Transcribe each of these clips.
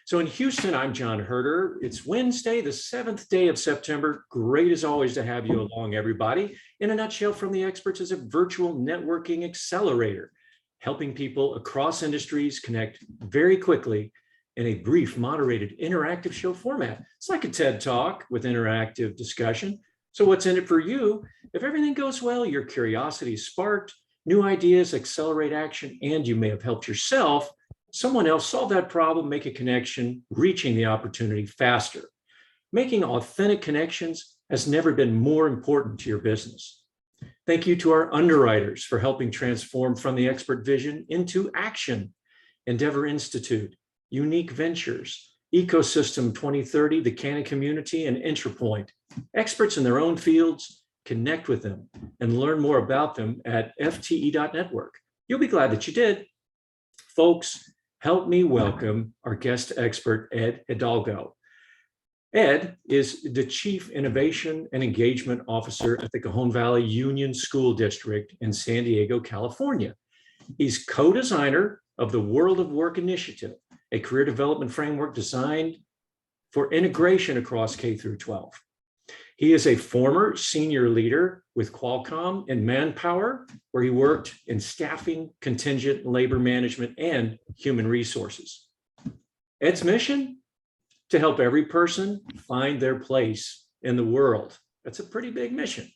So in Houston, I'm John Herder. It's Wednesday, the 7th day of September. Great as always to have you along, everybody. In a nutshell, From the Experts is a virtual networking accelerator, helping people across industries connect very quickly in a brief, moderated, interactive show format. It's like a TED Talk with interactive discussion. So what's in it for you? If everything goes well, your curiosity is sparked, new ideas accelerate action, and you may have helped yourself, someone else solve that problem, make a connection, reaching the opportunity faster. Making authentic connections has never been more important to your business. Thank you to our underwriters for helping transform From the Expert vision into action. Endeavor Institute, Unique Ventures, Ecosystem 2030, the Canon Community, and Intrapoint. Experts in their own fields, connect with them and learn more about them at fte.network. You'll be glad that you did. Folks, help me welcome our guest expert, Ed Hidalgo. Ed is the Chief Innovation and Engagement Officer at the Cajon Valley Union School District in San Diego, California. He's co-designer of the World of Work Initiative, a career development framework designed for integration across K through 12. He is a former senior leader with Qualcomm in Manpower, where he worked in staffing, contingent labor management, and human resources. Ed's mission? To help every person find their place in the world. That's a pretty big mission.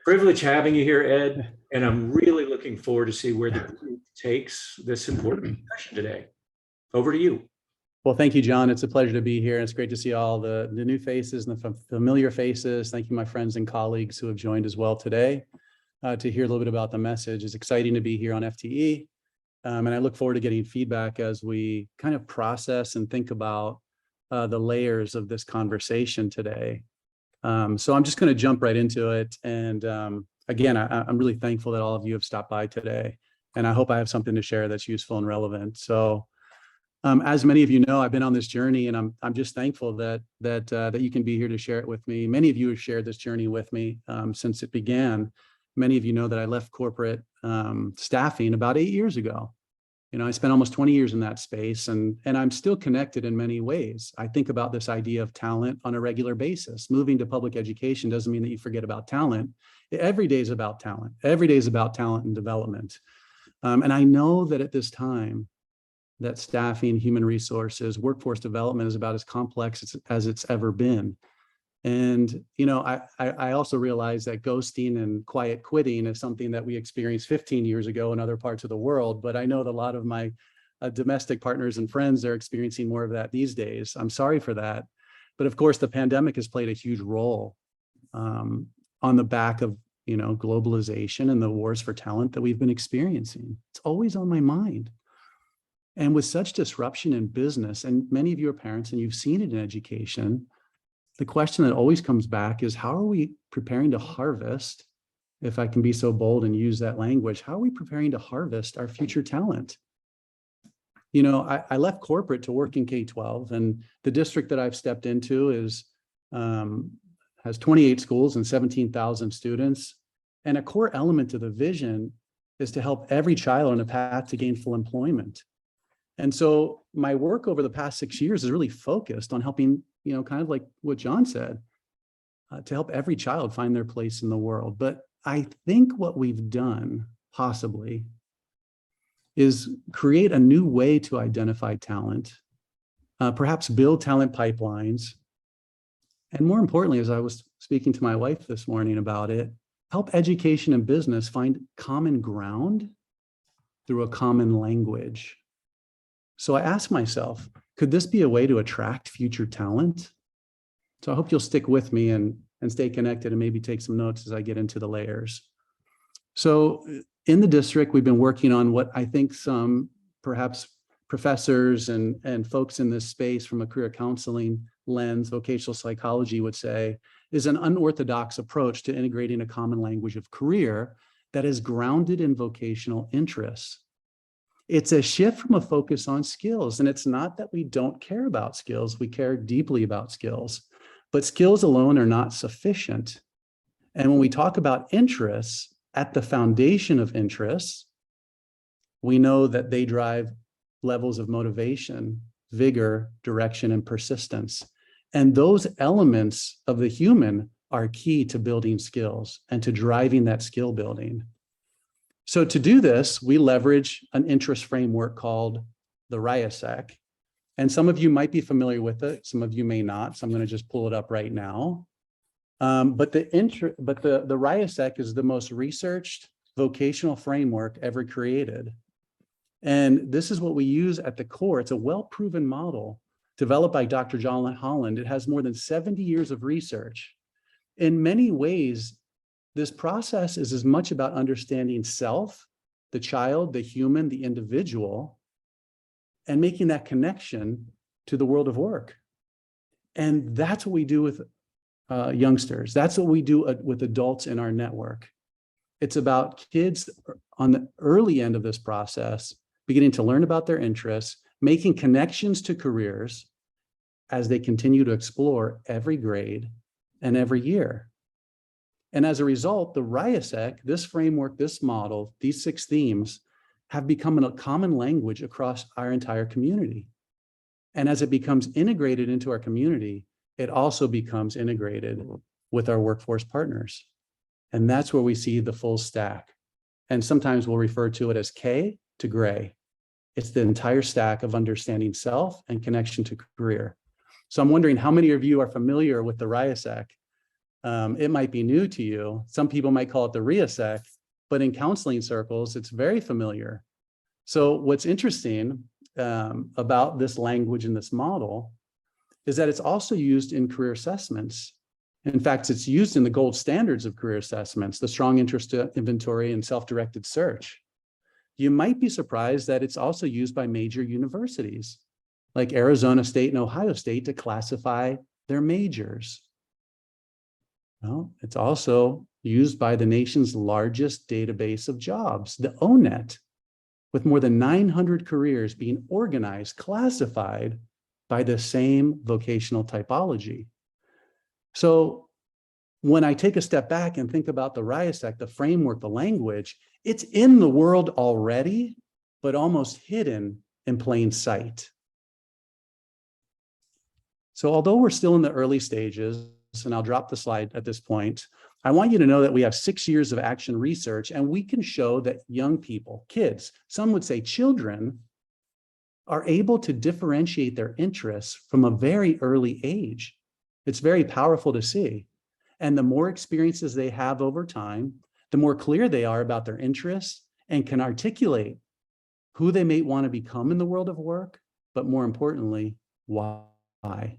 Privilege having you here, Ed, and I'm really looking forward to see where the group takes this important discussion today. Over to you. Well, thank you, John. It's a pleasure to be here. It's great to see all the new faces and the familiar faces. Thank you, my friends and colleagues who have joined as well today to hear a little bit about the message. It's exciting to be here on FTE. And I look forward to getting feedback as we kind of process and think about the layers of this conversation today. So I'm just going to jump right into it. And again, I'm really thankful that all of you have stopped by today. And I hope I have something to share that's useful and relevant. So as many of you know, I've been on this journey, and I'm just thankful that you can be here to share it with me. Many of you have shared this journey with me since it began. Many of you know that I left corporate staffing about 8 years ago. You know, I spent almost 20 years in that space, and I'm still connected in many ways. I think about this idea of talent on a regular basis. Moving to public education doesn't mean that you forget about talent. Every day is about talent. Every day is about talent and development. And I know that at this time, that staffing, human resources, workforce development is about as complex as it's ever been. And, you know, I also realize that ghosting and quiet quitting is something that we experienced 15 years ago in other parts of the world. But I know that a lot of my domestic partners and friends are experiencing more of that these days. I'm sorry for that. But of course, the pandemic has played a huge role on the back of, you know, globalization and the wars for talent that we've been experiencing. It's always on my mind. And with such disruption in business, and many of you are parents and you've seen it in education, the question that always comes back is, how are we preparing to harvest, if I can be so bold and use that language, how are we preparing to harvest our future talent? You know, I left corporate to work in K-12, and the district that I've stepped into has 28 schools and 17,000 students. And a core element to the vision is to help every child on a path to gainful employment. And so my work over the past 6 years is really focused on helping, you know, kind of like what John said, to help every child find their place in the world. But I think what we've done possibly is create a new way to identify talent, perhaps build talent pipelines. And more importantly, as I was speaking to my wife this morning about it, help education and business find common ground through a common language. So I asked myself, could this be a way to attract future talent? So I hope you'll stick with me and stay connected and maybe take some notes as I get into the layers. So in the district, we've been working on what I think some perhaps professors and folks in this space from a career counseling lens, vocational psychology would say, is an unorthodox approach to integrating a common language of career that is grounded in vocational interests. It's a shift from a focus on skills. And it's not that we don't care about skills. We care deeply about skills, but skills alone are not sufficient. And when we talk about interests, at the foundation of interests, we know that they drive levels of motivation vigor, direction, and persistence. And those elements of the human are key to building skills and to driving that skill building. So to do this, we leverage an interest framework called the RIASEC. And some of you might be familiar with it, some of you may not. So I'm going to just pull it up right now. But the RIASEC is the most researched vocational framework ever created. And this is what we use at the core. It's a well-proven model developed by Dr. John Holland. It has more than 70 years of research. In many ways, this process is as much about understanding self, the child, the human, the individual, and making that connection to the world of work. And that's what we do with youngsters. That's what we do with adults in our network. It's about kids on the early end of this process, beginning to learn about their interests, making connections to careers as they continue to explore every grade and every year. And as a result, the RIASEC, this framework, this model, these 6 themes have become a common language across our entire community. And as it becomes integrated into our community, it also becomes integrated with our workforce partners. And that's where we see the full stack. And sometimes we'll refer to it as K to gray. It's the entire stack of understanding self and connection to career. So I'm wondering how many of you are familiar with the RIASEC? It might be new to you. Some people might call it the RIASEC, but in counseling circles, it's very familiar. So what's interesting about this language and this model is that it's also used in career assessments. In fact, it's used in the gold standards of career assessments, the strong interest inventory and self-directed search. You might be surprised that it's also used by major universities like Arizona State and Ohio State to classify their majors. Well, it's also used by the nation's largest database of jobs, the ONET, with more than 900 careers being organized, classified by the same vocational typology. So when I take a step back and think about the RIASEC, the framework, the language, it's in the world already, but almost hidden in plain sight. So although we're still in the early stages, and I'll drop the slide at this point, I want you to know that we have 6 years of action research, and we can show that young people, kids, some would say children, are able to differentiate their interests from a very early age. It's very powerful to see. And the more experiences they have over time, the more clear they are about their interests and can articulate who they may want to become in the world of work, but more importantly, why.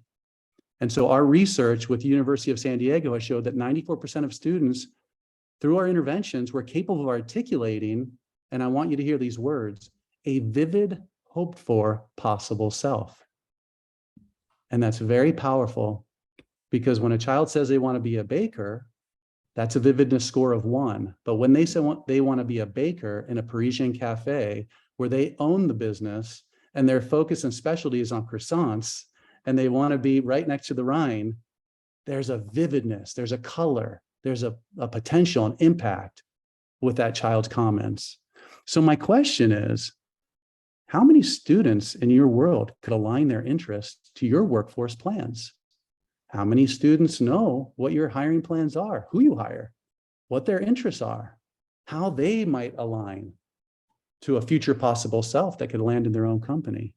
And so our research with the University of San Diego has showed that 94% of students through our interventions were capable of articulating, and I want you to hear these words, a vivid, hoped for possible self. And that's very powerful because when a child says they want to be a baker, that's a vividness score of 1. But when they say they want to be a baker in a Parisian cafe where they own the business and their focus and specialty is on croissants, and they want to be right next to the Rhine, there's a vividness, there's a color, there's a potential and impact with that child's comments. So my question is, how many students in your world could align their interests to your workforce plans? How many students know what your hiring plans are, who you hire, what their interests are, how they might align to a future possible self that could land in their own company?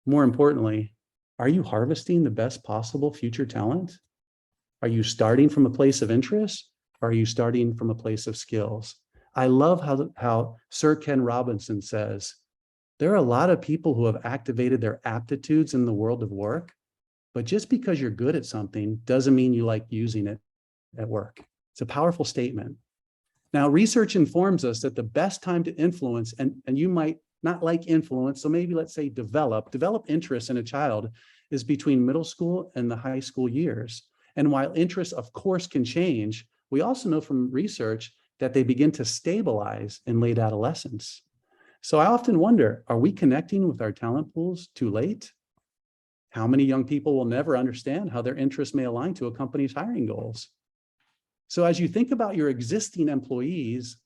More importantly, are you harvesting the best possible future talent? Are you starting from a place of interest? Or are you starting from a place of skills? I love how Sir Ken Robinson says, there are a lot of people who have activated their aptitudes in the world of work, but just because you're good at something doesn't mean you like using it at work. It's a powerful statement. Now, research informs us that the best time to influence, and you might not like influence, so maybe let's say develop interest in a child is between middle school and the high school years. And while interests, of course, can change, we also know from research that they begin to stabilize in late adolescence. So I often wonder, are we connecting with our talent pools too late? How many young people will never understand how their interests may align to a company's hiring goals? So as you think about your existing employees,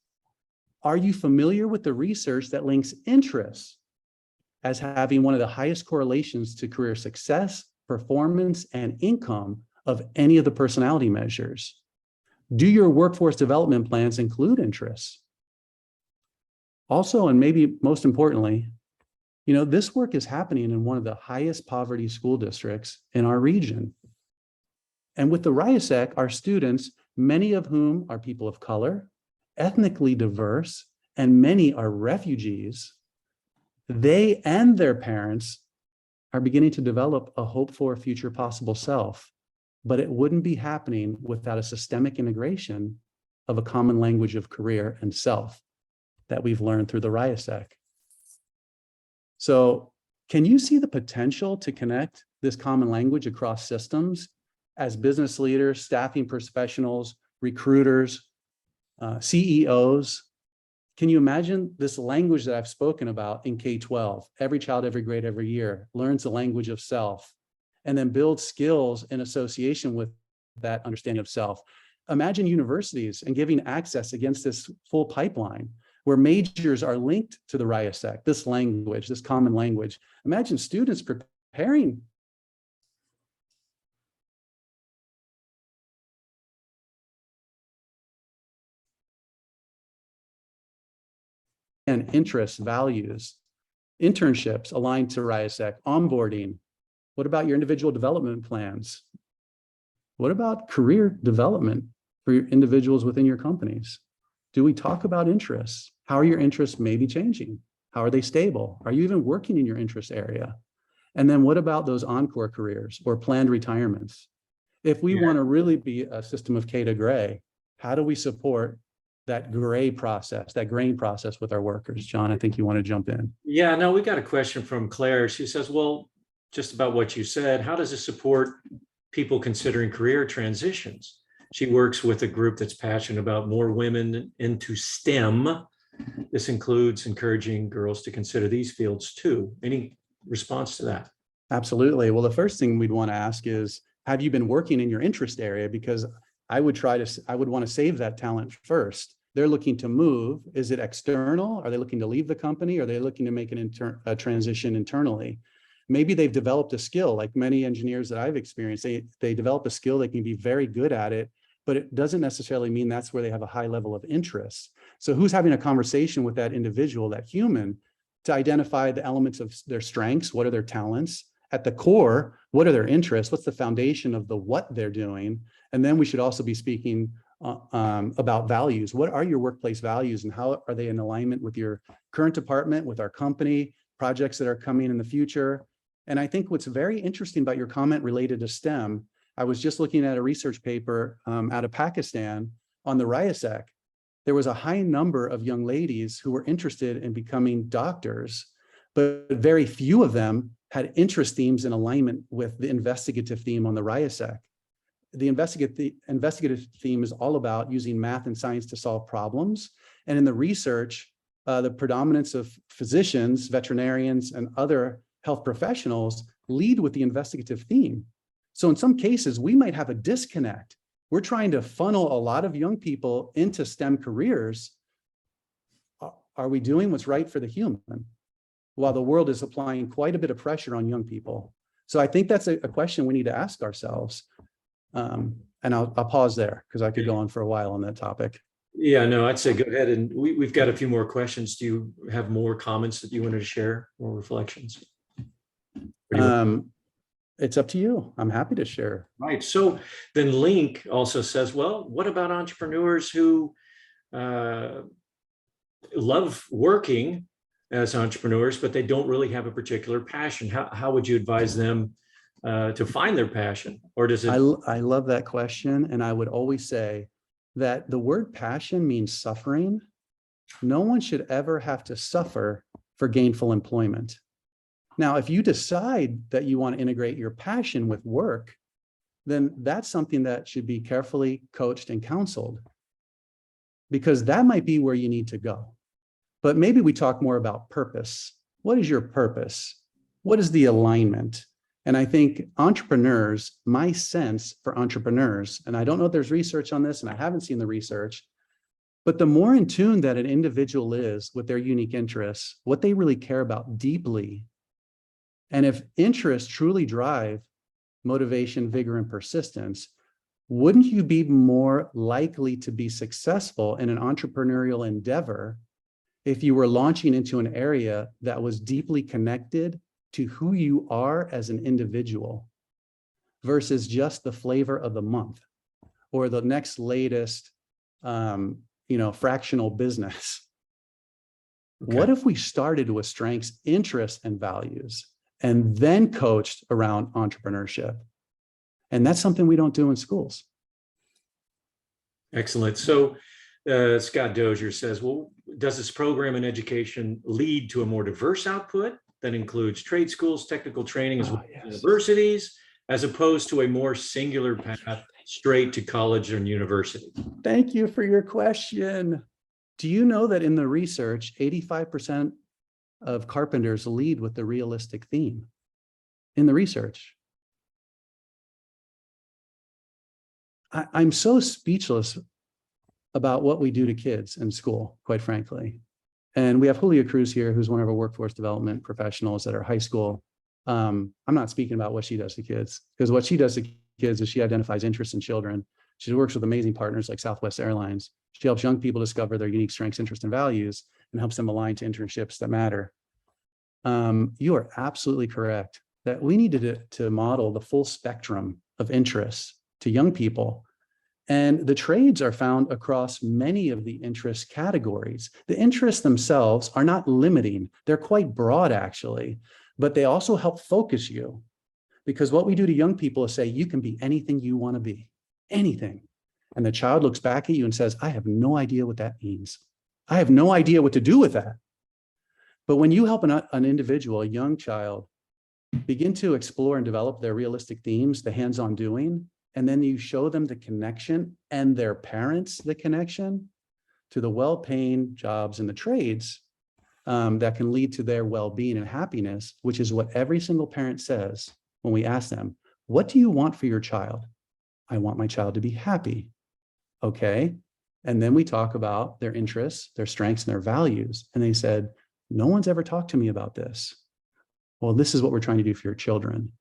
are you familiar with the research that links interests as having one of the highest correlations to career success, performance, and income of any of the personality measures. Do your workforce development plans include interests? Also, and maybe most importantly, this work is happening in one of the highest poverty school districts in our region. And with the RIASEC, our students, many of whom are people of color, ethnically diverse, and many are refugees, they and their parents are beginning to develop a hope for a future possible self, but it wouldn't be happening without a systemic integration of a common language of career and self that we've learned through the RIASEC. So can you see the potential to connect this common language across systems as business leaders, staffing professionals, recruiters, CEOs? Can you imagine this language that I've spoken about in K-12? Every child, every grade, every year learns the language of self and then builds skills in association with that understanding of self. Imagine universities and giving access against this full pipeline where majors are linked to the RIASEC, this language, this common language. Imagine students preparing and interests, values, internships aligned to RIASEC, onboarding. What about your individual development plans? What about career development for your individuals within your companies? Do we talk about interests? How are your interests maybe changing? How are they stable? Are you even working in your interest area? And then what about those encore careers or planned retirements? If we want to really be a system of K to gray, how do we support that gray process, that grain process with our workers? John, I think you want to jump in. Yeah, no, we got a question from Claire. She says, well, just about what you said, how does it support people considering career transitions? She works with a group that's passionate about more women into STEM. This includes encouraging girls to consider these fields too. Any response to that? Absolutely. Well, the first thing we'd want to ask is, have you been working in your interest area? Because I would want to save that talent first. They're looking to move. Is it external? Are they looking to leave the company? Are they looking to make a transition internally? Maybe they've developed a skill, like many engineers that I've experienced. They develop a skill, they can be very good at it, but it doesn't necessarily mean that's where they have a high level of interest. So who's having a conversation with that individual, that human, to identify the elements of their strengths? What are their talents? At the core, what are their interests? What's the foundation of the what they're doing? And then we should also be speaking about values. What are your workplace values and how are they in alignment with your current department, with our company, projects that are coming in the future? And I think what's very interesting about your comment related to STEM, I was just looking at a research paper out of Pakistan on the RIASEC. There was a high number of young ladies who were interested in becoming doctors, but very few of them had interest themes in alignment with the investigative theme on the RIASEC. The investigative theme is all about using math and science to solve problems. And in the research, the predominance of physicians, veterinarians, and other health professionals lead with the investigative theme. So in some cases, we might have a disconnect. We're trying to funnel a lot of young people into STEM careers. Are we doing what's right for the human? While the world is applying quite a bit of pressure on young people. So I think that's a question we need to ask ourselves. And I'll pause there because I could go on for a while on that topic. Yeah, no, I'd say go ahead. And we've got a few more questions. Do you have more comments that you wanted to share or reflections? It's up to you. I'm happy to share. Right. So then Link also says, well, what about entrepreneurs who love working as entrepreneurs, but they don't really have a particular passion? How would you advise them to find their passion? Or does it? I love that question. And I would always say that the word passion means suffering. No one should ever have to suffer for gainful employment. Now, if you decide that you want to integrate your passion with work, then that's something that should be carefully coached and counseled, because that might be where you need to go. But maybe we talk more about purpose. What is your purpose? What is the alignment? And I think entrepreneurs, my sense for entrepreneurs, and I don't know if there's research on this and I haven't seen the research, but the more in tune that an individual is with their unique interests, what they really care about deeply And if interests truly drive motivation, vigor, and persistence, wouldn't you be more likely to be successful in an entrepreneurial endeavor if you were launching into an area that was deeply connected to who you are as an individual versus just the flavor of the month or the next latest, fractional business? Okay. What if we started with strengths, interests, and values, and then coached around entrepreneurship? And that's something we don't do in schools. Excellent. So Scott Dozier says, well, does this program in education lead to a more diverse output that includes trade schools, technical training, as well as universities, as opposed to a more singular path straight to college and university? Thank you for your question. Do you know that in the research, 85% of carpenters lead with the realistic theme in the research? I'm so speechless about what we do to kids in school, quite frankly. And we have Julia Cruz here, who's one of our workforce development professionals at our high school. I'm not speaking about what she does to kids, because what she does to kids is she identifies interests in children. She works with amazing partners like Southwest Airlines. She helps young people discover their unique strengths, interests, and values, and helps them align to internships that matter. You are absolutely correct that we needed to model the full spectrum of interests to young people. And the trades are found across many of the interest categories. The interests themselves are not limiting. They're quite broad, actually, but they also help focus you. Because what we do to young people is say, you can be anything you want to be, anything. And the child looks back at you and says, I have no idea what that means. I have no idea what to do with that. But when you help an individual, a young child, begin to explore and develop their realistic themes, the hands-on doing, and then you show them the connection and their parents the connection to the well-paying jobs and the trades that can lead to their well-being and happiness, which is what every single parent says when we ask them, what do you want for your child? I want my child to be happy. Okay. And then we talk about their interests, their strengths, and their values. And they said, no one's ever talked to me about this. Well, this is what we're trying to do for your children.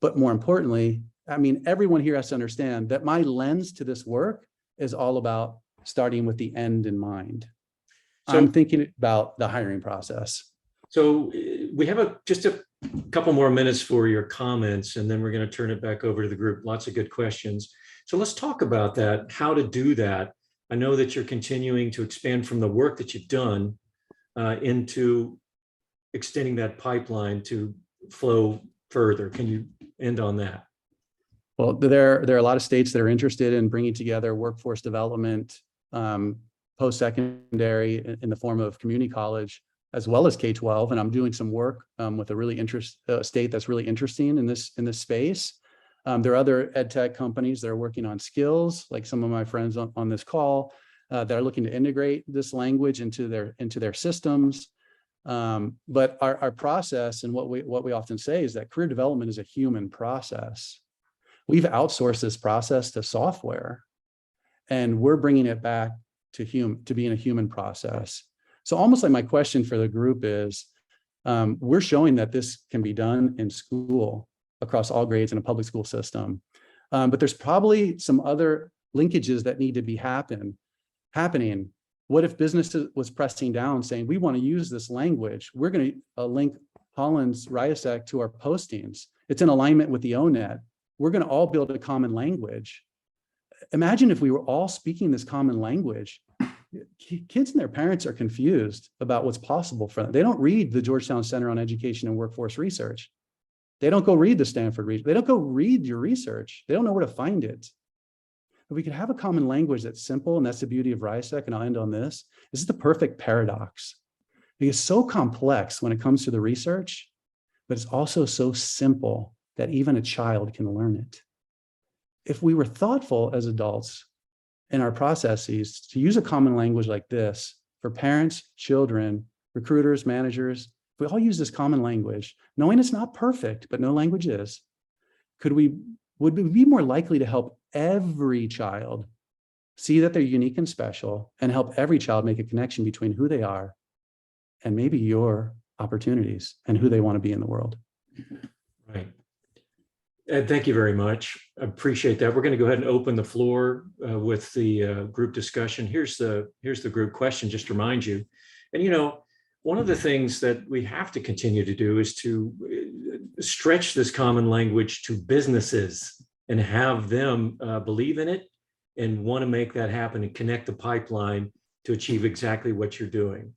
But more importantly, I mean, everyone here has to understand that my lens to this work is all about starting with the end in mind. So I'm thinking about the hiring process. So we have just a couple more minutes for your comments, and then we're going to turn it back over to the group. Lots of good questions. So let's talk about that, how to do that. I know that you're continuing to expand from the work that you've done into extending that pipeline to flow further. Can you end on that? Well, there are a lot of states that are interested in bringing together workforce development, post-secondary in the form of community college, as well as K-12. And I'm doing some work with a really state that's really interesting in this space. There are other ed tech companies that are working on skills, like some of my friends on this call, that are looking to integrate this language into their systems. But our process, and what we often say, is that career development is a human process. We've outsourced this process to software, and we're bringing it back to being a human process. So almost like my question for the group is, we're showing that this can be done in school across all grades in a public school system. But there's probably some other linkages that need to be happening. What if business was pressing down saying, we want to use this language? We're going to link Holland's RIASEC to our postings. It's in alignment with the ONET. We're going to all build a common language. Imagine if we were all speaking this common language. Kids and their parents are confused about what's possible for them. They don't read the Georgetown Center on Education and Workforce Research. They don't go read the Stanford research. They don't go read your research. They don't know where to find it. If we could have a common language that's simple, and that's the beauty of RIASEC, and I'll end on this. This is the perfect paradox. It's so complex when it comes to the research, but it's also so simple that even a child can learn it. If we were thoughtful as adults in our processes to use a common language like this for parents, children, recruiters, managers, if we all use this common language, knowing it's not perfect, but no language is, would we be more likely to help every child see that they're unique and special, and help every child make a connection between who they are and maybe your opportunities and who they want to be in the world? Right. Ed, thank you very much. I appreciate that. We're going to go ahead and open the floor with the group discussion. Here's the group question, just to remind you. And, you know, one of the things that we have to continue to do is to stretch this common language to businesses and have them believe in it and want to make that happen and connect the pipeline to achieve exactly what you're doing.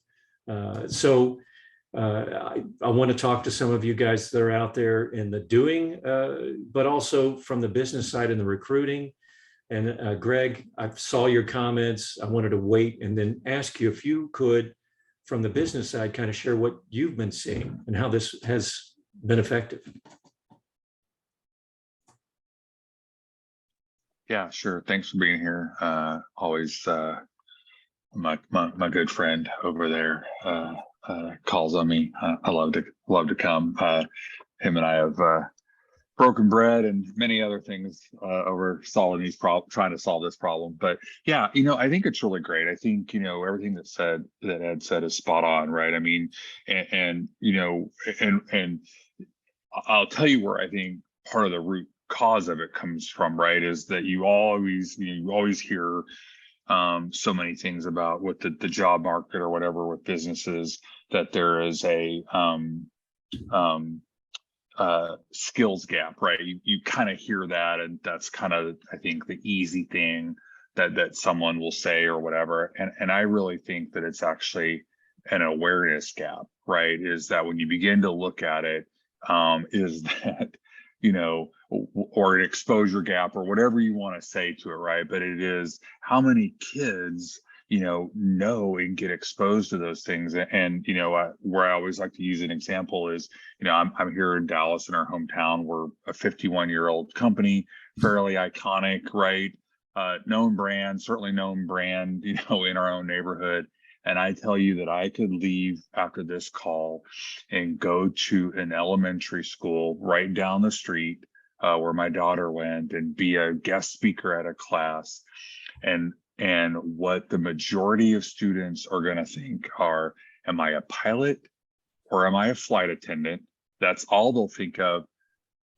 I want to talk to some of you guys that are out there in the doing, but also from the business side and the recruiting. And Greg, I saw your comments. I wanted to wait and then ask you if you could, from the business side, kind of share what you've been seeing and how this has been effective. Yeah, sure. Thanks for being here. Always my good friend over there calls on me. I love to come. Him and I have broken bread and many other things over solving these trying to solve this problem. But yeah, you know, I think it's really great. I think, you know, everything that Ed said is spot on, right? I mean, and you know, and I'll tell you where I think part of the root cause of it comes from, right, is that you always hear so many things about with the job market or whatever with businesses, that there is a skills gap, right? You kind of hear that, and that's kind of, I think, the easy thing that someone will say or whatever. And I really think that it's actually an awareness gap, right? Is that when you begin to look at it, is that, you know, or an exposure gap or whatever you want to say to it, right? But it is how many kids, you know and get exposed to those things. And you know, where I always like to use an example is, you know, I'm here in Dallas in our hometown. We're a 51-year-old company, fairly iconic, right? Known brand, certainly known brand, you know, in our own neighborhood. And I tell you that I could leave after this call and go to an elementary school right down the street where my daughter went and be a guest speaker at a class. And what the majority of students are going to think are, am I a pilot or am I a flight attendant? That's all they'll think of.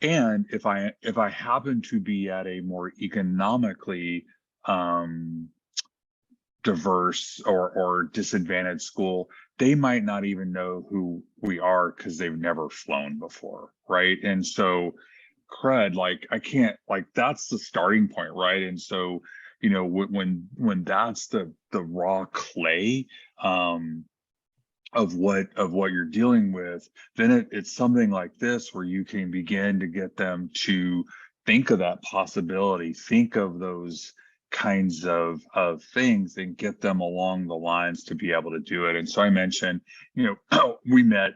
And if I happen to be at a more economically diverse or disadvantaged school, they might not even know who we are because they've never flown before, right? And so crud, like I can't, like that's the starting point, right? And so, you know, when that's the raw clay of what you're dealing with, then it's something like this where you can begin to get them to think of that possibility, think of those kinds of things, and get them along the lines to be able to do it. And so I mentioned, you know, we met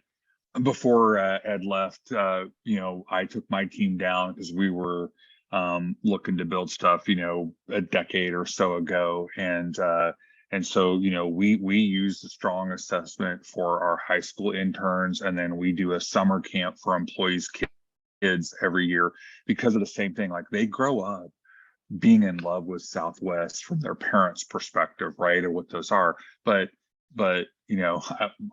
before Ed left. You know, I took my team down because we were looking to build stuff, you know, a decade or so ago. And so, you know, we use the strong assessment for our high school interns, and then we do a summer camp for employees kids every year because of the same thing. Like they grow up being in love with Southwest from their parents' perspective, right, or what those are. But you know,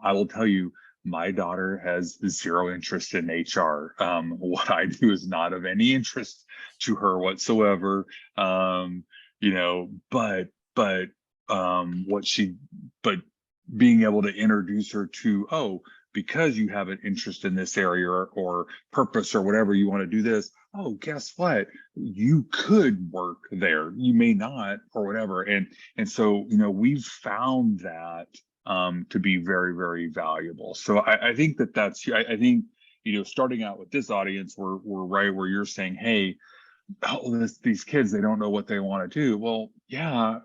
I will tell you, my daughter has zero interest in HR. What I do is not of any interest to her whatsoever. You know, but being able to introduce her to, oh, because you have an interest in this area or purpose or whatever, you want to do this. Oh, guess what? You could work there. You may not, or whatever. And so, you know, we've found that to be very, very valuable. So I think that's, I think, you know, starting out with this audience, we're right where you're saying, hey, these kids, they don't know what they want to do. Well, yeah,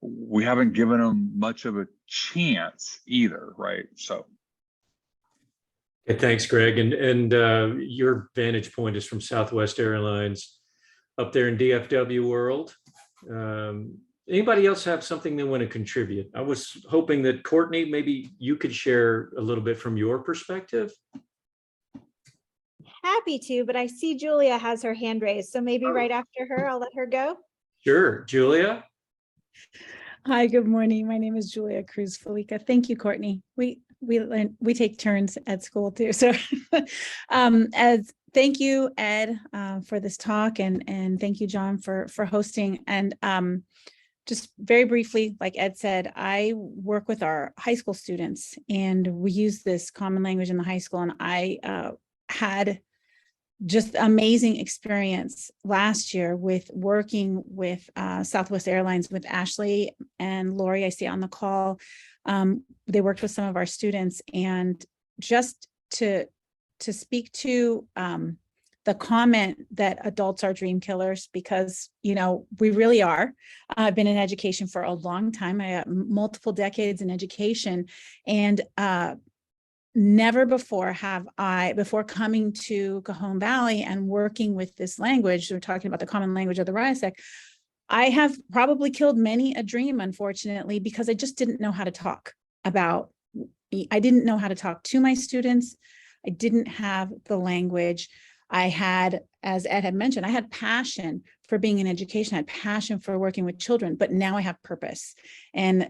we haven't given them much of a chance either, right? So. Okay, thanks, Greg. And your vantage point is from Southwest Airlines up there in DFW world. Anybody else have something they want to contribute? I was hoping that Courtney, maybe you could share a little bit from your perspective. Happy to, but I see Julia has her hand raised, so maybe right after her, I'll let her go. Sure, Julia. Hi, good morning. My name is Julia Cruz Felica. Thank you, Courtney. we take turns at school too. So as thank you, Ed, for this talk, and thank you, John, for hosting. And just very briefly, like Ed said, I work with our high school students, and we use this common language in the high school. And I had just amazing experience last year with working with Southwest Airlines, with Ashley and Lori, I see on the call. They worked with some of our students, and just to speak to the comment that adults are dream killers, because, you know, we really are. I've been in education for a long time. I got multiple decades in education, and never before have I, before coming to Cajon Valley and working with this language, we're talking about the common language of the RIASEC, I have probably killed many a dream, unfortunately, because I just didn't know how to talk about, I didn't know how to talk to my students. I didn't have the language. I had, as Ed had mentioned, I had passion for being in education. I had passion for working with children, but now I have purpose. And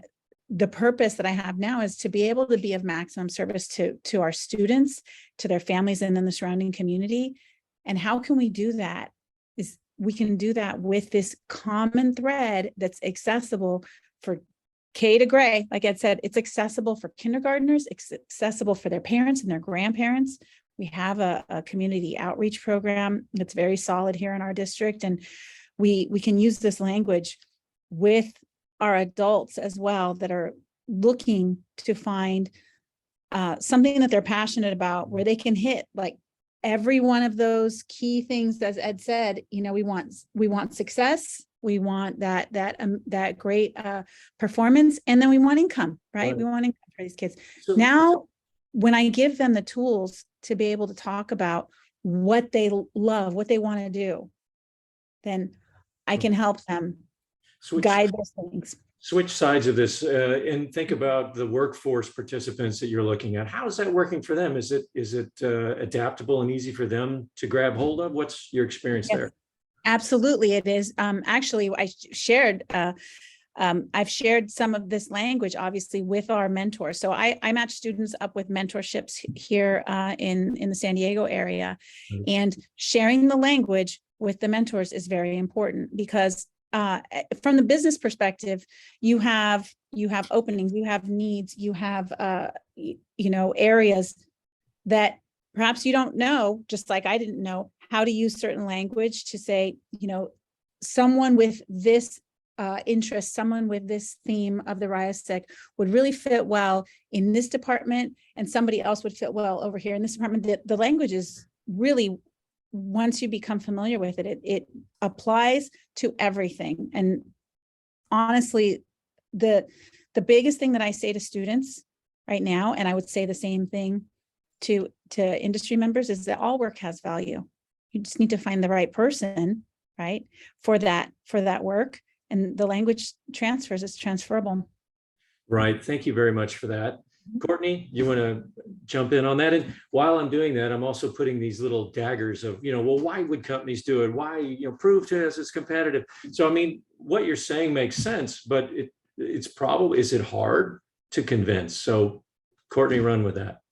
the purpose that I have now is to be able to be of maximum service to our students, to their families, and then the surrounding community. And how can we do that? Is we can do that with this common thread that's accessible for K to gray. Like Ed said, it's accessible for kindergartners, it's accessible for their parents and their grandparents. We have a community outreach program that's very solid here in our district, and we can use this language with our adults as well that are looking to find something that they're passionate about, where they can hit like every one of those key things. As Ed said, you know, we want success, we want that great performance, and then we want income, right? We want income for these kids. So now, when I give them the tools to be able to talk about what they love, what they want to do, then I can help them guide those things. Switch sides of this and think about the workforce participants that you're looking at. How is that working for them? Is it adaptable and easy for them to grab hold of? What's your experience there? Absolutely, it is. Actually, I've shared some of this language, obviously, with our mentors. So I match students up with mentorships here in the San Diego area, and sharing the language with the mentors is very important, because from the business perspective, you have openings, you have needs, you have areas that perhaps you don't know, just like I didn't know how to use certain language to say, someone with this interest, someone with this theme of the RIASEC would really fit well in this department, and somebody else would fit well over here in this department. The language is really, once you become familiar with it, it applies to everything. And honestly, the biggest thing that I say to students right now, and I would say the same thing to industry members, is that all work has value. You just need to find the right person, right, for that work. And the language transfers, is transferable. Right. Thank you very much for that. Courtney, you want to jump in on that? And while I'm doing that, I'm also putting these little daggers of, well, why would companies do it? Why, prove to us it's competitive. So, I mean, what you're saying makes sense, but it's probably, is it hard to convince? So Courtney, run with that.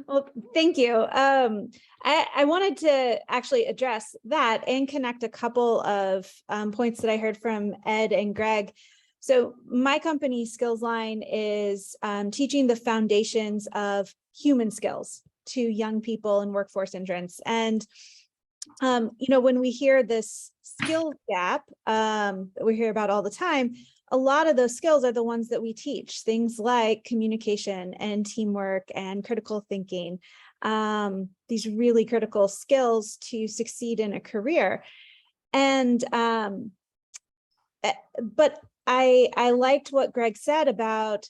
Well, thank you. I wanted to actually address that and connect a couple of points that I heard from Ed and Greg. So my company, Skillsline, is teaching the foundations of human skills to young people in workforce entrance. And, when we hear this skill gap that we hear about all the time, a lot of those skills are the ones that we teach, things like communication and teamwork and critical thinking, these really critical skills to succeed in a career. And, but I liked what Greg said about,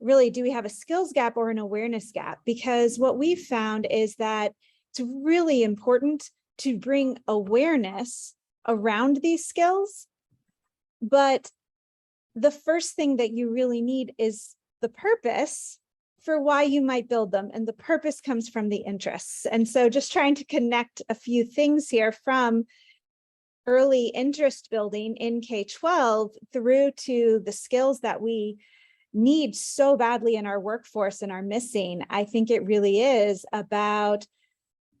really, do we have a skills gap or an awareness gap? Because what we've found is that it's really important to bring awareness around these skills, but the first thing that you really need is the purpose for why you might build them. And the purpose comes from the interests. And so just trying to connect a few things here from early interest building in K-12 through to the skills that we need so badly in our workforce and are missing. I think it really is about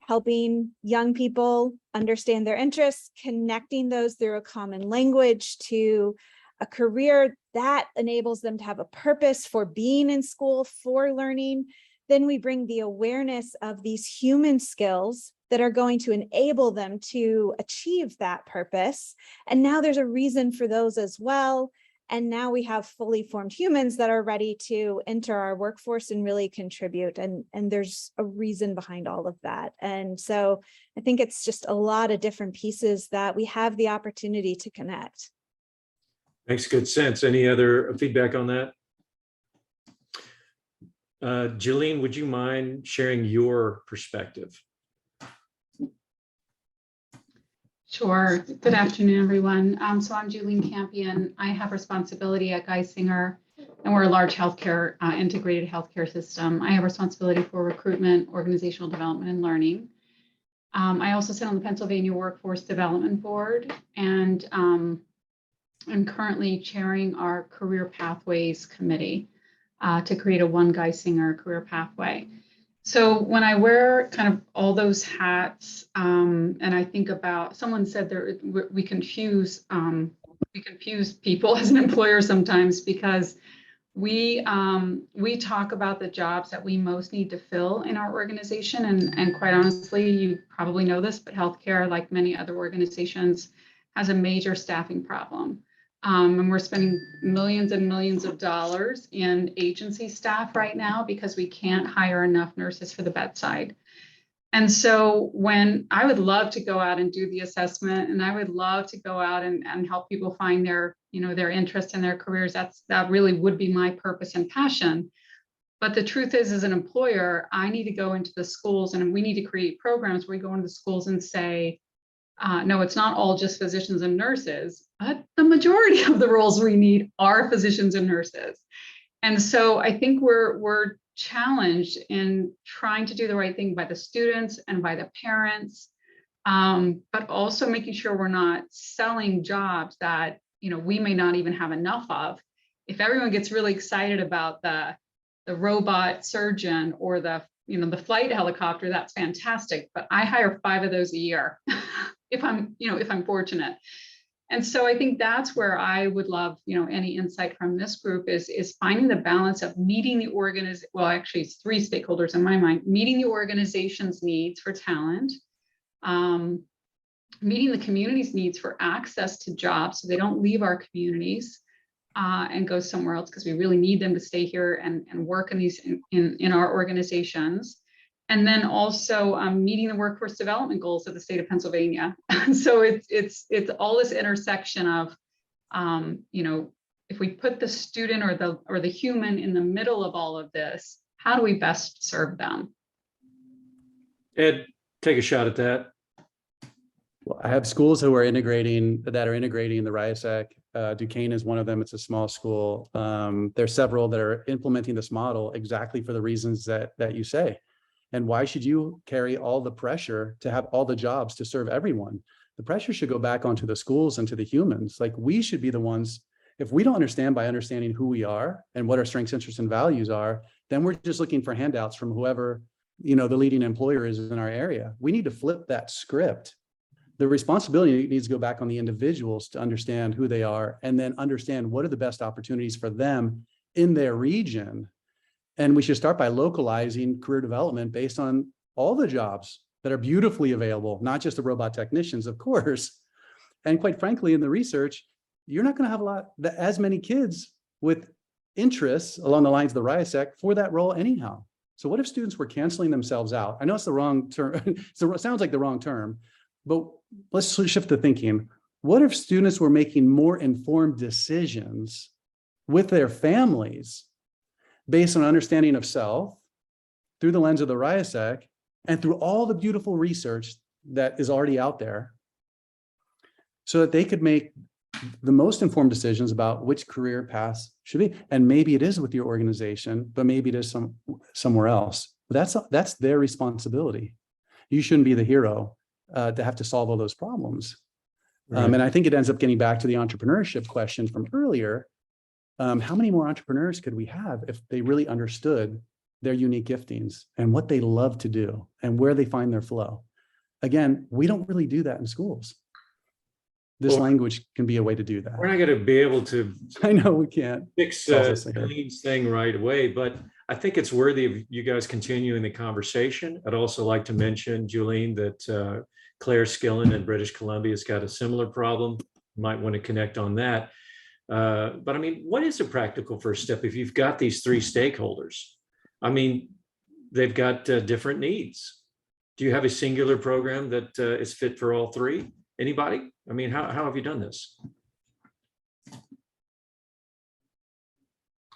helping young people understand their interests, connecting those through a common language to a career that enables them to have a purpose for being in school, for learning. Then we bring the awareness of these human skills that are going to enable them to achieve that purpose. And now there's a reason for those as well. And now we have fully formed humans that are ready to enter our workforce and really contribute. And there's a reason behind all of that. And so I think it's just a lot of different pieces that we have the opportunity to connect. Makes good sense. Any other feedback on that? Jillian, would you mind sharing your perspective? Sure. Good afternoon, everyone. So I'm Julian Campion. I have responsibility at Geisinger, and we're a large healthcare, integrated healthcare system. I have responsibility for recruitment, organizational development, and learning. I also sit on the Pennsylvania Workforce Development Board, and I'm currently chairing our Career Pathways Committee to create a One Geisinger career pathway. So when I wear kind of all those hats, and I think about, someone said there we confuse people as an employer sometimes, because we talk about the jobs that we most need to fill in our organization, and quite honestly, you probably know this, but healthcare, like many other organizations, has a major staffing problem. And we're spending millions and millions of dollars in agency staff right now because we can't hire enough nurses for the bedside. And so when I would love to go out and do the assessment, and I would love to go out and help people find their, their interest in their careers, that really would be my purpose and passion. But the truth is, as an employer, I need to go into the schools, and we need to create programs where we go into the schools and say, no, it's not all just physicians and nurses, but the majority of the roles we need are physicians and nurses. And so I think we're challenged in trying to do the right thing by the students and by the parents, but also making sure we're not selling jobs that, we may not even have enough of. If everyone gets really excited about the robot surgeon or the flight helicopter, that's fantastic, but I hire 5 of those a year. if I'm fortunate. And so I think that's where I would love, any insight from this group is finding the balance of meeting the well, actually it's 3 stakeholders in my mind: meeting the organization's needs for talent, meeting the community's needs for access to jobs so they don't leave our communities and go somewhere else, because we really need them to stay here and work in these in our organizations. And then also meeting the workforce development goals of the state of Pennsylvania. So it's all this intersection of, if we put the student or the human in the middle of all of this, how do we best serve them? Ed, take a shot at that. Well, I have schools that are integrating the RIASEC. Duquesne is one of them. It's a small school. There's several that are implementing this model exactly for the reasons that you say. And why should you carry all the pressure to have all the jobs to serve everyone? The pressure should go back onto the schools and to the humans. Like, we should be the ones, if we don't understand by understanding who we are and what our strengths, interests, and values are, then we're just looking for handouts from whoever, the leading employer is in our area. We need to flip that script. The responsibility needs to go back on the individuals to understand who they are and then understand what are the best opportunities for them in their region. And we should start by localizing career development based on all the jobs that are beautifully available, not just the robot technicians, of course. And quite frankly, in the research, you're not going to have as many kids with interests along the lines of the RIASEC for that role anyhow. So what if students were canceling themselves out? I know it's the wrong term. It sounds like the wrong term, but let's shift the thinking. What if students were making more informed decisions with their families based on understanding of self through the lens of the RIASEC and through all the beautiful research that is already out there, so that they could make the most informed decisions about which career paths should be? And maybe it is with your organization, but maybe it is somewhere else. That's their responsibility. You shouldn't be the hero to have to solve all those problems. Right. And I think it ends up getting back to the entrepreneurship question from earlier. How many more entrepreneurs could we have if they really understood their unique giftings and what they love to do and where they find their flow? Again, we don't really do that in schools. This Well, language can be a way to do that. We're not going to be able to I know we can't. fix Tells us here. Jolene's thing right away, but I think it's worthy of you guys continuing the conversation. I'd also like to mention, Jolene, that Claire Skillen in British Columbia has got a similar problem. Might want to connect on that. But I mean, what is a practical first step if you've got these three stakeholders? I mean, they've got different needs. Do you have a singular program that is fit for all three? Anybody? I mean, how have you done this?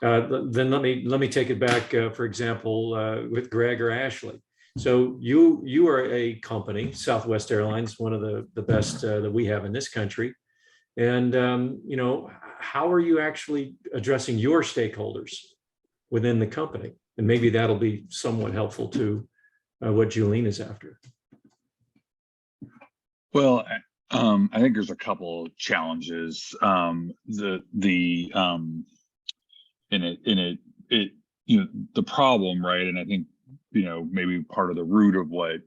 Then let me take it back, for example, with Greg or Ashley. So you are a company, Southwest Airlines, one of the best that we have in this country. And, you know, how are you actually addressing your stakeholders within the company? And maybe that'll be somewhat helpful to what Julian is after. Well, I think there's a couple of challenges. The problem, right? And I think, you know, maybe part of the root of what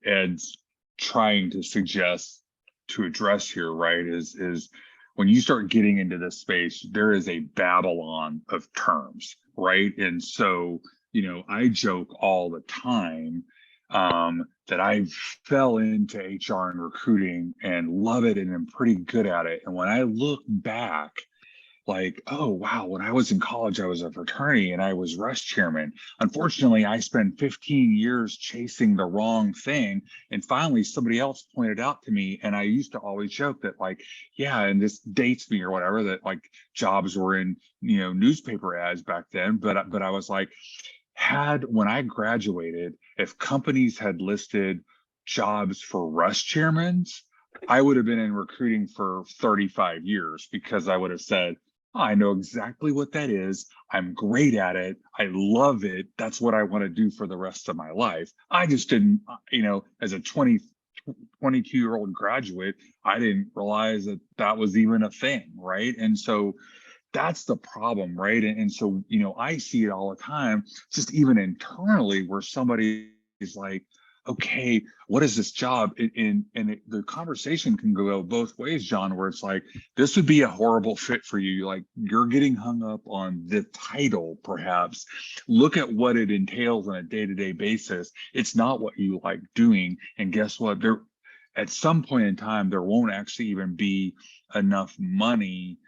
Ed's trying to suggest to address here, right, is when you start getting into this space, there is a Babylon of terms, right? And so, you know, I joke all the time that I fell into HR and recruiting and love it and am pretty good at it. And when I look back, like, oh, wow, when I was in college, I was a fraternity and I was rush chairman. Unfortunately, I spent 15 years chasing the wrong thing. And finally, somebody else pointed out to me, and I used to always joke that, like, yeah, and this dates me or whatever, that like jobs were in, you know, newspaper ads back then. But I was like, when I graduated, if companies had listed jobs for rush chairmen, I would have been in recruiting for 35 years because I would have said, I know exactly what that is. I'm great at it. I love it. That's what I want to do for the rest of my life. I just didn't, you know, as a 22-year-old graduate, I didn't realize that that was even a thing, right? And so that's the problem, right? And so, you know, I see it all the time, just even internally, where somebody is like, okay, what is this job? The conversation can go both ways, John, where it's like, this would be a horrible fit for you. Like, you're getting hung up on the title, perhaps. Look at what it entails on a day-to-day basis. It's not what you like doing. And guess what? At some point in time, there won't actually even be enough money,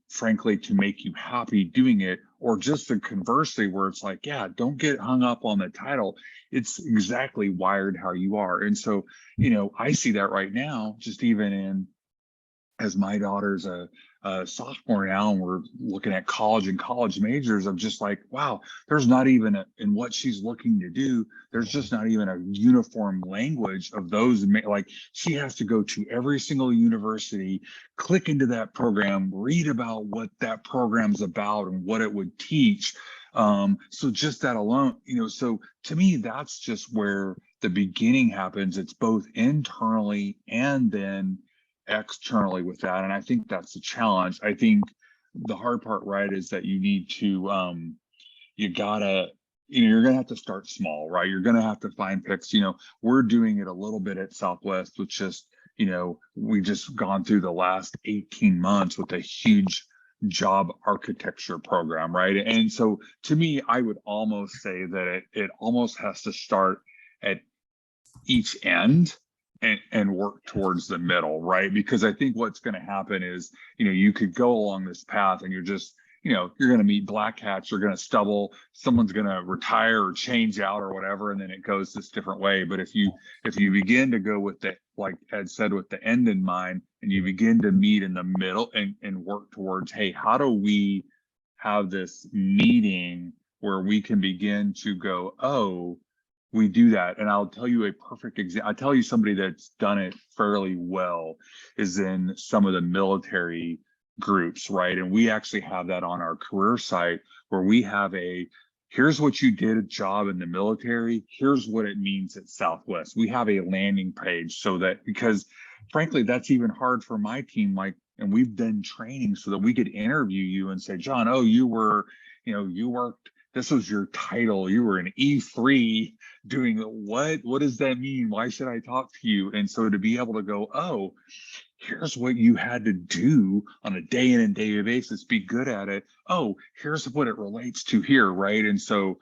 frankly, to make you happy doing it. Or just the conversely, where it's like, yeah, don't get hung up on the title. It's exactly wired how you are. And so, you know, I see that right now, just even as my daughter's a sophomore now, and we're looking at college and college majors, of just like, wow, there's not even in what she's looking to do, there's just not even a uniform language of those. Like, she has to go to every single university, click into that program, read about what that program's about and what it would teach. So just that alone, you know, so to me, that's just where the beginning happens. It's both internally and then externally with that. And I think that's the challenge. I think the hard part, right, is that you need to, you're gonna have to start small, right? You're gonna have to find picks. You know, we're doing it a little bit at Southwest, which just, you know, we just gone through the last 18 months with a huge job architecture program, right? And so to me, I would almost say that it almost has to start at each end and work towards the middle, right? Because I think what's going to happen is, you know, you could go along this path and you're just, you know, you're going to meet black hats, you're going to stumble, someone's going to retire or change out or whatever, and then it goes this different way. But if you begin to go with the, like Ed said, with the end in mind, and you begin to meet in the middle and work towards, hey, how do we have this meeting where we can begin to go, oh, we do that. And I'll tell you a perfect example. I'll tell you somebody that's done it fairly well is in some of the military groups, right? And we actually have that on our career site, where we have here's what you did a job in the military, here's what it means at Southwest. We have a landing page, so that, because frankly, that's even hard for my team. Like, and we've done training so that we could interview you and say, John, oh, you were, you worked, this was your title, you were an E3 doing what does that mean? Why should I talk to you? And so to be able to go, oh, here's what you had to do on a day in and day out basis, be good at it. Oh, here's what it relates to here, right? And so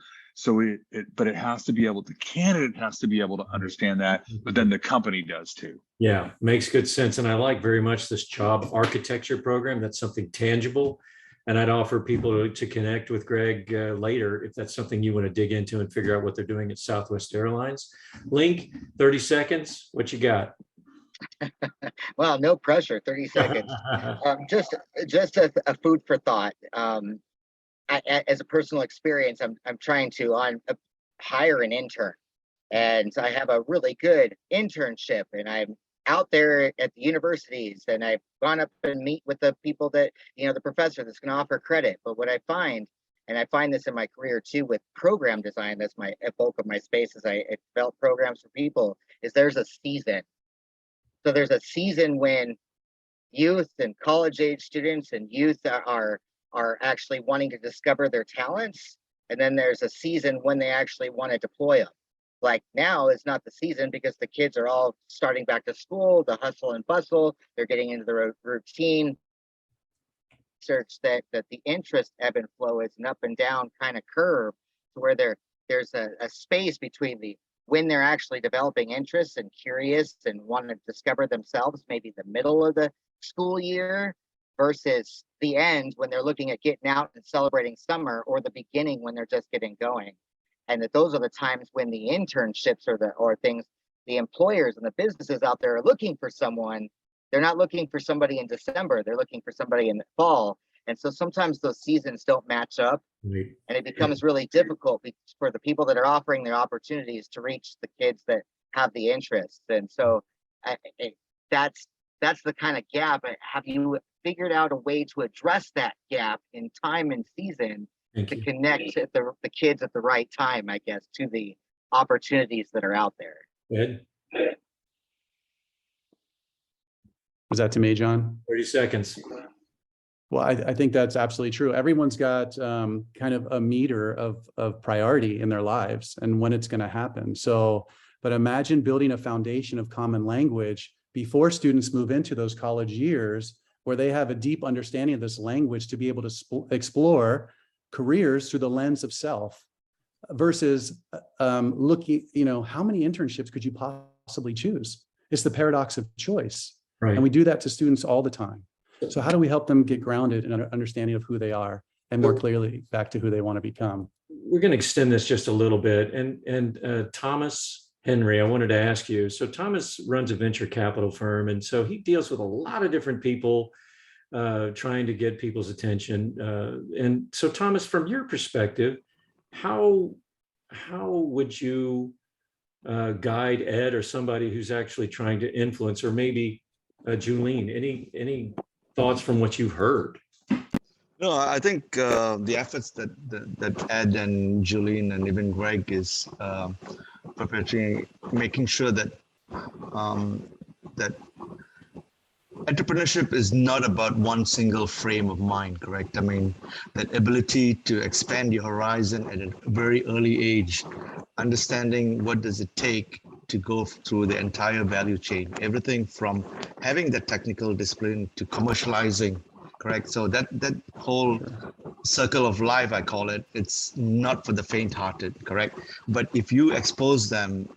but it has to be able, the candidate has to be able to understand that, but then the company does too. Yeah, makes good sense. And I like very much this job architecture program. That's something tangible. And I'd offer people to connect with Greg later if that's something you want to dig into and figure out what they're doing at Southwest Airlines. Link, 30 seconds. What you got? Well, no pressure, 30 seconds. Just a food for thought. As a personal experience, I'm trying to hire an intern, and I have a really good internship, and I'm out there at the universities, and I've gone up and meet with the people that, the professor that's going to offer credit. But what I find, and I find this in my career too with program design, that's my bulk of my space as I develop programs for people, is there's a season. So there's a season when youth and college age students and youth are actually wanting to discover their talents. And then there's a season when they actually want to deploy them. Like now is not the season because the kids are all starting back to school, the hustle and bustle, they're getting into the routine. Research that the interest ebb and flow is an up and down kind of curve to where there's a space between when they're actually developing interests and curious and want to discover themselves, maybe the middle of the school year versus the end when they're looking at getting out and celebrating summer, or the beginning when they're just getting going. And that those are the times when the internships or things, the employers and the businesses out there are looking for someone. They're not looking for somebody in December, they're looking for somebody in the fall. And so sometimes those seasons don't match up, and it becomes really difficult for the people that are offering their opportunities to reach the kids that have the interest. And so that's the kind of gap. Have you figured out a way to address that gap in time and season to connect the kids at the right time, I guess, to the opportunities that are out there? Ed? Was that to me, John? 30 seconds. Well, I think that's absolutely true. Everyone's got kind of a meter of priority in their lives and when it's going to happen. So, but imagine building a foundation of common language before students move into those college years, where they have a deep understanding of this language to be able to explore careers through the lens of self versus looking, how many internships could you possibly choose? It's the paradox of choice. Right. And we do that to students all the time. So how do we help them get grounded in an understanding of who they are and more clearly back to who they want to become? We're going to extend this just a little bit. And Thomas Henry, I wanted to ask you. So Thomas runs a venture capital firm, and so he deals with a lot of different people trying to get people's attention. And so Thomas, from your perspective, how would you guide Ed or somebody who's actually trying to influence, or maybe Julian, any thoughts from what you've heard? No, I think the efforts that Ed and Julian and even Greg is perpetuating, making sure that that entrepreneurship is not about one single frame of mind, correct? I mean, that ability to expand your horizon at a very early age, understanding what does it take to go through the entire value chain, everything from having the technical discipline to commercializing, correct? So that whole circle of life, I call it, it's not for the faint-hearted, correct? But if you expose them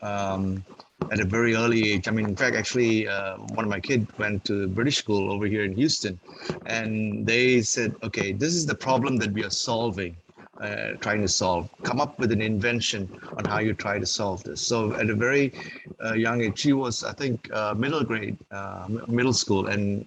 at a very early age, I mean, in fact, actually, one of my kids went to British school over here in Houston, and they said, okay, this is the problem that we are solving. Trying to solve, come up with an invention on how you try to solve this. So at a very young age, she was, I think, middle school. And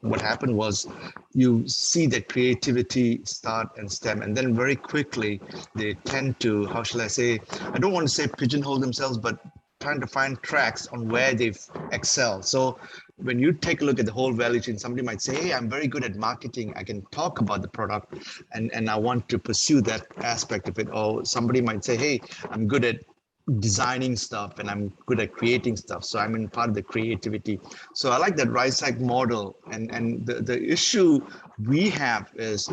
what happened was you see that creativity start and stem, and then very quickly they tend to, how shall I say, I don't want to say pigeonhole themselves, but trying to find tracks on where they've excelled. So when you take a look at the whole value chain, somebody might say, hey, I'm very good at marketing. I can talk about the product and I want to pursue that aspect of it. Or somebody might say, hey, I'm good at designing stuff and I'm good at creating stuff. So I'm in part of the creativity. So I like that RIASEC model. And the issue we have is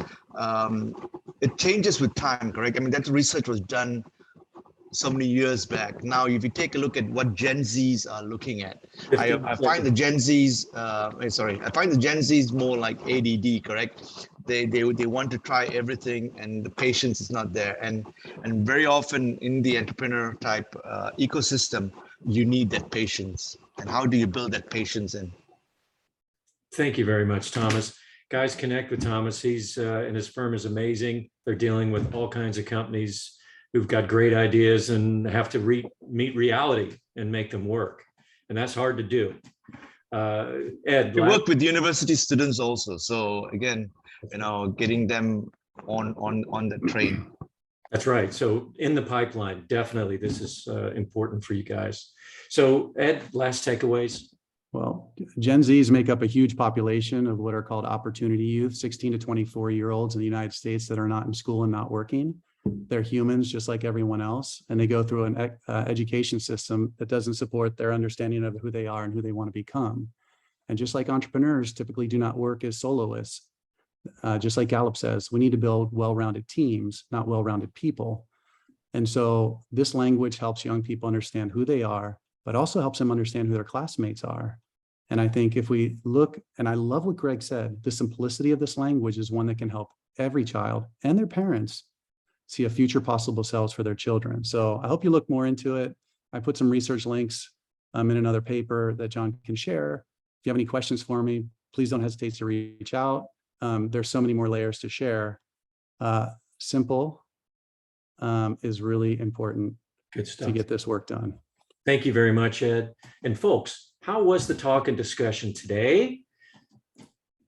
it changes with time, correct? I mean, that research was done so many years back. Now, if you take a look at what Gen Zs are looking at, I find the Gen Zs, I find the Gen Zs more like ADD, correct? They want to try everything and the patience is not there. And very often in the entrepreneur type ecosystem, you need that patience. And how do you build that patience in? Thank you very much, Thomas. Guys, connect with Thomas. He's and his firm is amazing. They're dealing with all kinds of companies who've got great ideas and have to meet reality and make them work. And that's hard to do. Ed, you work with university students also. So again, you know, getting them on the train. That's right. So in the pipeline, definitely this is important for you guys. So Ed, last takeaways. Well, Gen Zs make up a huge population of what are called opportunity youth, 16 to 24-year-olds in the United States that are not in school and not working. They're humans just like everyone else, and they go through an education system that doesn't support their understanding of who they are and who they want to become. And just like entrepreneurs typically do not work as soloists, just like Gallup says, we need to build well-rounded teams, not well-rounded people. And so this language helps young people understand who they are, but also helps them understand who their classmates are. And I think if we look, and I love what Greg said, the simplicity of this language is one that can help every child and their parents see a future possible selves for their children. So I hope you look more into it. I put some research links in another paper that John can share. If you have any questions for me, please don't hesitate to reach out. There's so many more layers to share. Simple is really important. Good stuff. To get this work done. Thank you very much, Ed. And folks, how was the talk and discussion today?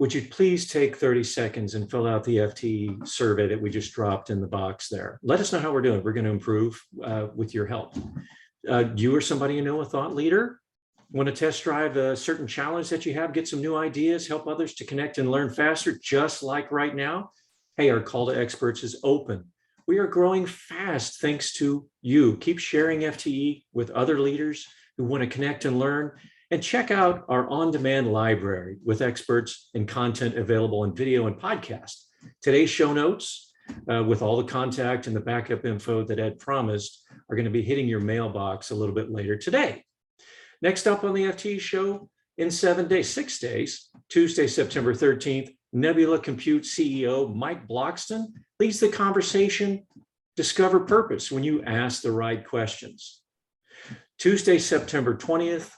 Would you please take 30 seconds and fill out the FTE survey that we just dropped in the box there? Let us know how we're doing. We're going to improve with your help. You or somebody you know, a thought leader, want to test drive a certain challenge that you have, get some new ideas, help others to connect and learn faster, just like right now? Hey, our call to experts is open. We are growing fast thanks to you. Keep sharing FTE with other leaders who want to connect and learn. And check out our on-demand library with experts and content available in video and podcast. Today's show notes with all the contact and the backup info that Ed promised are going to be hitting your mailbox a little bit later today. Next up on the FTE show in 6 days, Tuesday, September 13th, Nebula Compute CEO Mike Bloxton leads the conversation, Discover Purpose when you ask the right questions. Tuesday, September 20th,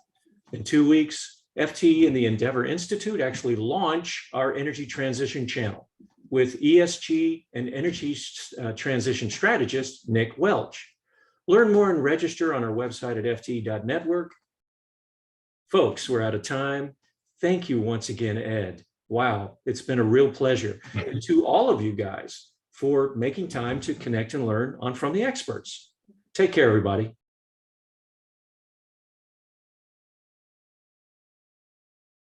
in 2 weeks, FTE and the Endeavor Institute actually launch our energy transition channel with ESG and energy transition strategist, Nick Welch. Learn more and register on our website at fte.network. Folks, we're out of time. Thank you once again, Ed. Wow, it's been a real pleasure. And to all of you guys for making time to connect and learn on From the Experts. Take care, everybody.